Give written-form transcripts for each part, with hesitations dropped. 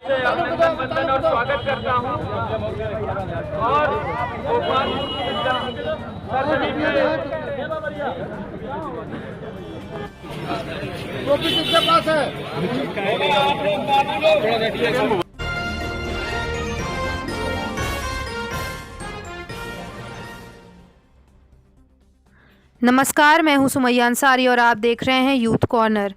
अभिनंदन वंदन और स्वागत करता हूँ। और गोपाल किसके पास है? नमस्कार, मैं हूं सुमैया अंसारी और आप देख रहे हैं यूथ कॉर्नर।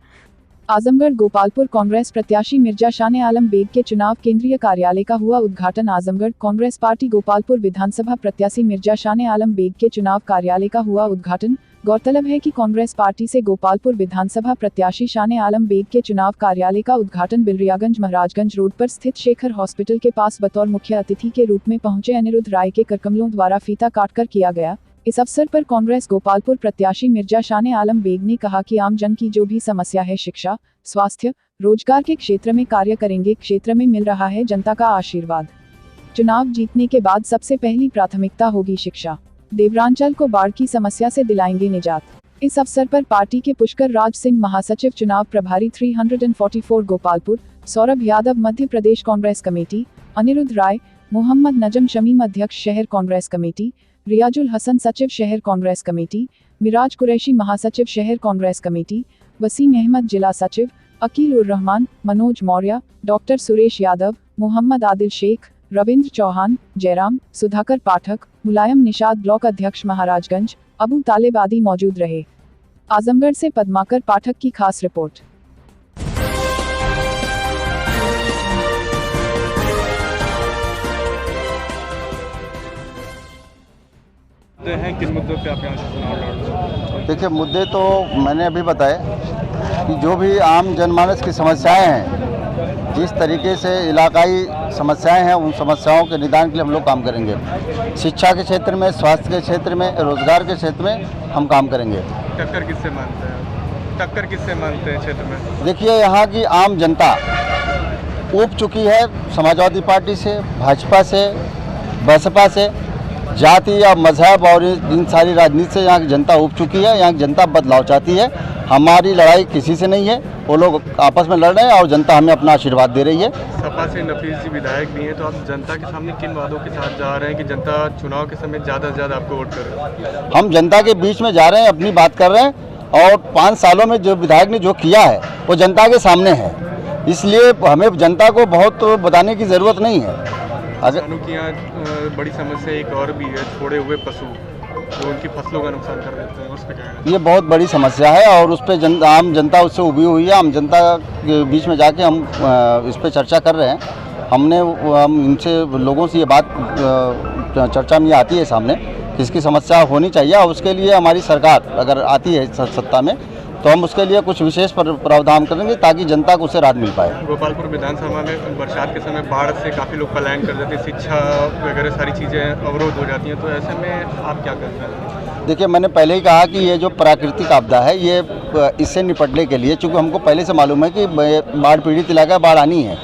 आजमगढ़ गोपालपुर कांग्रेस प्रत्याशी मिर्जा शाह आलम बेग के चुनाव केंद्रीय कार्यालय का हुआ उद्घाटन। आजमगढ़ कांग्रेस पार्टी गोपालपुर विधानसभा प्रत्याशी मिर्जा शाह आलम बेग के चुनाव कार्यालय का हुआ उद्घाटन। गौरतलब है कि कांग्रेस पार्टी से गोपालपुर विधानसभा प्रत्याशी शाह आलम बेग के चुनाव कार्यालय का उद्घाटन बिलरियागंज महाराजगंज रोड पर स्थित शेखर हॉस्पिटल के पास बतौर मुख्य अतिथि के रूप में पहुंचे अनिरुद्ध राय के करकमलों द्वारा फीता काटकर किया गया। इस अवसर पर कांग्रेस गोपालपुर प्रत्याशी मिर्जा शाह आलम बेग ने कहा कि आम जन की जो भी समस्या है, शिक्षा, स्वास्थ्य, रोजगार के क्षेत्र में कार्य करेंगे। क्षेत्र में मिल रहा है जनता का आशीर्वाद। चुनाव जीतने के बाद सबसे पहली प्राथमिकता होगी शिक्षा। देवरांचल को बाढ़ की समस्या से दिलाएंगे निजात। इस अवसर पर पार्टी के पुष्कर राज सिंह महासचिव चुनाव प्रभारी 344 गोपालपुर, सौरभ यादव मध्य प्रदेश कांग्रेस कमेटी, अनिरुद्ध राय, मोहम्मद नजम शमीम अध्यक्ष शहर कांग्रेस कमेटी, रियाजुल हसन सचिव शहर कांग्रेस कमेटी, मिराज कुरैशी महासचिव शहर कांग्रेस कमेटी, वसीम अहमद जिला सचिव, अकील उर रहमान, मनोज मौर्य, डॉक्टर सुरेश यादव, मोहम्मद आदिल शेख, रविंद्र चौहान, जयराम, सुधाकर पाठक, मुलायम निषाद ब्लॉक अध्यक्ष महाराजगंज, अबू तालिब आदि मौजूद रहे। आजमगढ़ से पद्माकर पाठक की खास रिपोर्ट। हैं किन मुद्दों पे आप यहाँ से चुनाव लड़ रहे हैं? देखिए, मुद्दे तो मैंने अभी बताए कि जो भी आम जनमानस की समस्याएं हैं, जिस तरीके से इलाकाई समस्याएं हैं, उन समस्याओं के निदान के लिए हम लोग काम करेंगे। शिक्षा के क्षेत्र में, स्वास्थ्य के क्षेत्र में, रोजगार के क्षेत्र में हम काम करेंगे। टक्कर किससे मानते हैं? टक्कर किससे मानते हैं क्षेत्र में? देखिए, यहाँ की आम जनता ऊब चुकी है समाजवादी पार्टी से, भाजपा से, बसपा से। जाति या मजहब और इन सारी राजनीति से यहाँ की जनता उब चुकी है। यहाँ की जनता बदलाव चाहती है। हमारी लड़ाई किसी से नहीं है, वो लोग आपस में लड़ रहे हैं और जनता हमें अपना आशीर्वाद दे रही है। सपा से नफीस जी विधायक भी हैं, तो आप जनता के सामने किन वादों के साथ जा रहे हैं कि जनता चुनाव के समय ज़्यादा से ज़्यादा आपको वोट करे? हम जनता के बीच में जा रहे हैं, अपनी बात कर रहे हैं और 5 सालों में जो विधायक ने जो किया है वो जनता के सामने है। इसलिए हमें जनता को बहुत बताने की ज़रूरत नहीं है। किसानों की यहाँ बड़ी समस्या एक और भी है, छोड़े हुए पशु जो उनकी फसलों का नुकसान कर देते हैं, उस पर क्या है? ये बहुत बड़ी समस्या है और उस पर आम जनता उससे उभी हुई है। हम जनता के बीच में जाके हम इस पर चर्चा कर रहे हैं। हम इनसे लोगों से ये बात चर्चा में आती है सामने कि इसकी समस्या होनी चाहिए और उसके लिए हमारी सरकार अगर आती है सत्ता में तो हम उसके लिए कुछ विशेष प्रावधान करेंगे ताकि जनता को उससे राहत मिल पाए। गोपालपुर विधानसभा में बरसात के समय बाढ़ से काफ़ी लोग पलायन कर देते हैं, शिक्षा वगैरह सारी चीज़ें अवरोध हो जाती हैं, तो ऐसे में आप क्या करते हैं? देखिए, मैंने पहले ही कहा कि ये जो प्राकृतिक आपदा है, ये इससे निपटने के लिए, चूँकि हमको पहले से मालूम है कि बाढ़ पीड़ित इलाका बाढ़ आनी है,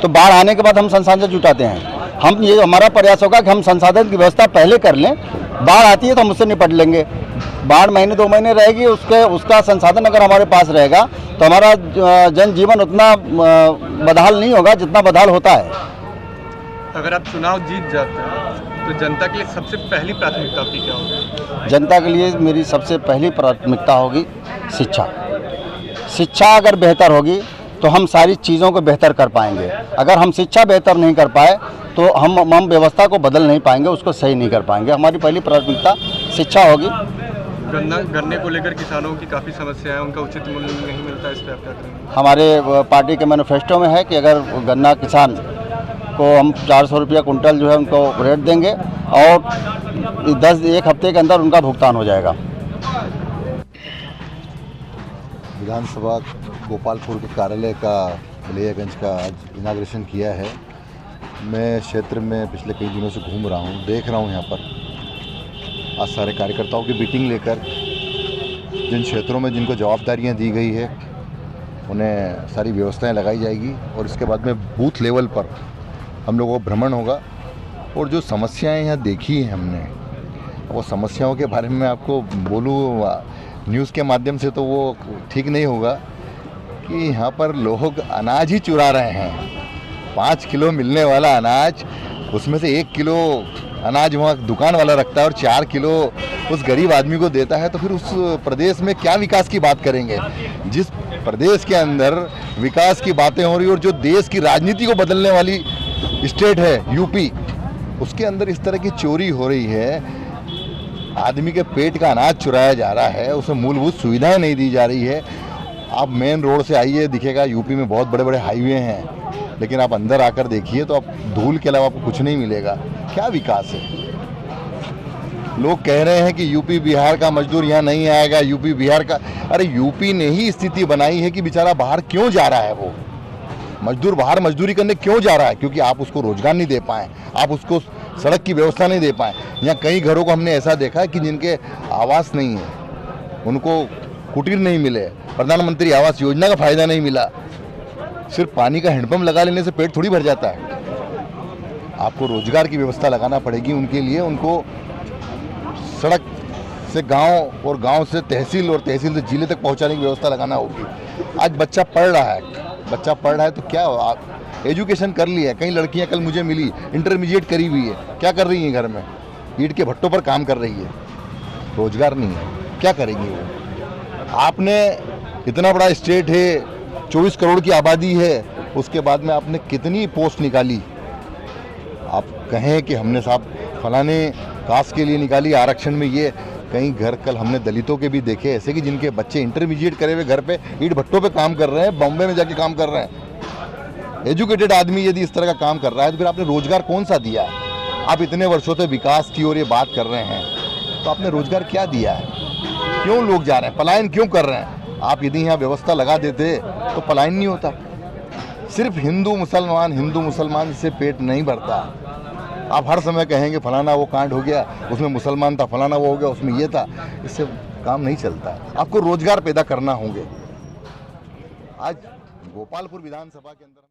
तो बाढ़ आने के बाद हम संसाधन जुटाते हैं। ये हमारा प्रयास होगा कि हम संसाधन की व्यवस्था पहले कर लें, बाढ़ आती है तो हम उससे निपट लेंगे। बाढ़ महीने 2 महीने रहेगी, उसका संसाधन अगर हमारे पास रहेगा तो हमारा जनजीवन उतना बदहाल नहीं होगा जितना बदहाल होता है। अगर आप चुनाव जीत जाते हैं तो जनता के लिए सबसे पहली प्राथमिकता आपकी क्या होगी? जनता के लिए मेरी सबसे पहली प्राथमिकता होगी शिक्षा। शिक्षा अगर बेहतर होगी तो हम सारी चीज़ों को बेहतर कर पाएंगे। अगर हम शिक्षा बेहतर नहीं कर पाए तो हम व्यवस्था को बदल नहीं पाएंगे, उसको सही नहीं कर पाएंगे। हमारी पहली प्राथमिकता शिक्षा होगी। गन्ने को लेकर किसानों की काफ़ी समस्या है, उनका उचित मूल्य नहीं मिलता, इस पर आप क्या करेंगे? हमारे पार्टी के मैनिफेस्टो में है कि अगर गन्ना किसान को हम 400 रुपया कुंटल जो है उनको रेट देंगे और 1 हफ्ते के अंदर उनका भुगतान हो जाएगा। विधानसभा गोपालपुर के कार्यालय का बिलरियागंज का आज इनाग्रेशन किया है। मैं क्षेत्र में पिछले कई दिनों से घूम रहा हूँ, देख रहा हूँ यहाँ पर आज सारे कार्यकर्ताओं की मीटिंग लेकर जिन क्षेत्रों में जिनको जवाबदारियाँ दी गई है उन्हें सारी व्यवस्थाएं लगाई जाएगी और इसके बाद में बूथ लेवल पर हम लोगों को भ्रमण होगा और जो समस्याएं यहाँ देखी हैं हमने, वो समस्याओं के बारे में आपको बोलूँ न्यूज़ के माध्यम से तो वो ठीक नहीं होगा कि यहाँ पर लोग अनाज ही चुरा रहे हैं 5 किलो मिलने वाला अनाज, उसमें से 1 किलो अनाज वहाँ दुकान वाला रखता है और 4 किलो उस गरीब आदमी को देता है, तो फिर उस प्रदेश में क्या विकास की बात करेंगे? जिस प्रदेश के अंदर विकास की बातें हो रही और जो देश की राजनीति को बदलने वाली स्टेट है यूपी, उसके अंदर इस तरह की चोरी हो रही है, आदमी के पेट का अनाज चुराया जा रहा है, उसे मूलभूत सुविधाएं नहीं दी जा रही है। आप मेन रोड से आइए, दिखेगा यूपी में बहुत बड़े बड़े हाईवे हैं, लेकिन आप अंदर आकर देखिए तो आप धूल के अलावा आपको कुछ नहीं मिलेगा। क्या विकास है? लोग कह रहे हैं कि यूपी बिहार का मजदूर यहाँ नहीं आएगा, यूपी बिहार का, अरे यूपी ने ही स्थिति बनाई है कि बेचारा बाहर क्यों जा रहा है, वो मजदूर बाहर मजदूरी करने क्यों जा रहा है? क्योंकि आप उसको रोजगार नहीं दे पाए, आप उसको सड़क की व्यवस्था नहीं दे पाए। यहाँ कई घरों को हमने ऐसा देखा है कि जिनके आवास नहीं है, उनको कुटीर नहीं मिले, प्रधानमंत्री आवास योजना का फायदा नहीं मिला। सिर्फ पानी का हैंडपंप लगा लेने से पेट थोड़ी भर जाता है। आपको रोजगार की व्यवस्था लगाना पड़ेगी उनके लिए, उनको सड़क से गांव और गांव से तहसील और तहसील से जिले तक पहुंचाने की व्यवस्था लगाना होगी। आज बच्चा पढ़ रहा है तो क्या आप एजुकेशन कर लिया है। कई लड़कियां कल मुझे मिली, इंटरमीडिएट करी हुई है, क्या कर रही हैं घर में? ईंट के भट्टों पर काम कर रही है, रोजगार नहीं है, क्या करेंगी वो? आपने इतना बड़ा स्टेट है, 24 करोड़ की आबादी है, उसके बाद में आपने कितनी पोस्ट निकाली? आप कहें कि हमने साहब फलाने कास्ट के लिए निकाली आरक्षण में, ये कई घर कल हमने दलितों के भी देखे ऐसे कि जिनके बच्चे इंटरमीडिएट करे हुए घर पे ईंट भट्टों पे काम कर रहे हैं, बॉम्बे में जाके काम कर रहे हैं। एजुकेटेड आदमी यदि इस तरह का काम कर रहा है तो फिर आपने रोजगार कौन सा दिया है? आप इतने वर्षों से विकास की और ये बात कर रहे हैं, तो आपने रोजगार क्या दिया है? क्यों लोग जा रहे हैं, पलायन क्यों कर रहे हैं? आप यदि यहाँ व्यवस्था लगा देते तो पलायन नहीं होता। सिर्फ हिंदू मुसलमान से पेट नहीं भरता। आप हर समय कहेंगे फलाना वो कांड हो गया, उसमें मुसलमान था, फलाना वो हो गया, उसमें ये था, इससे काम नहीं चलता। आपको रोजगार पैदा करना होंगे। आज गोपालपुर विधानसभा के अंदर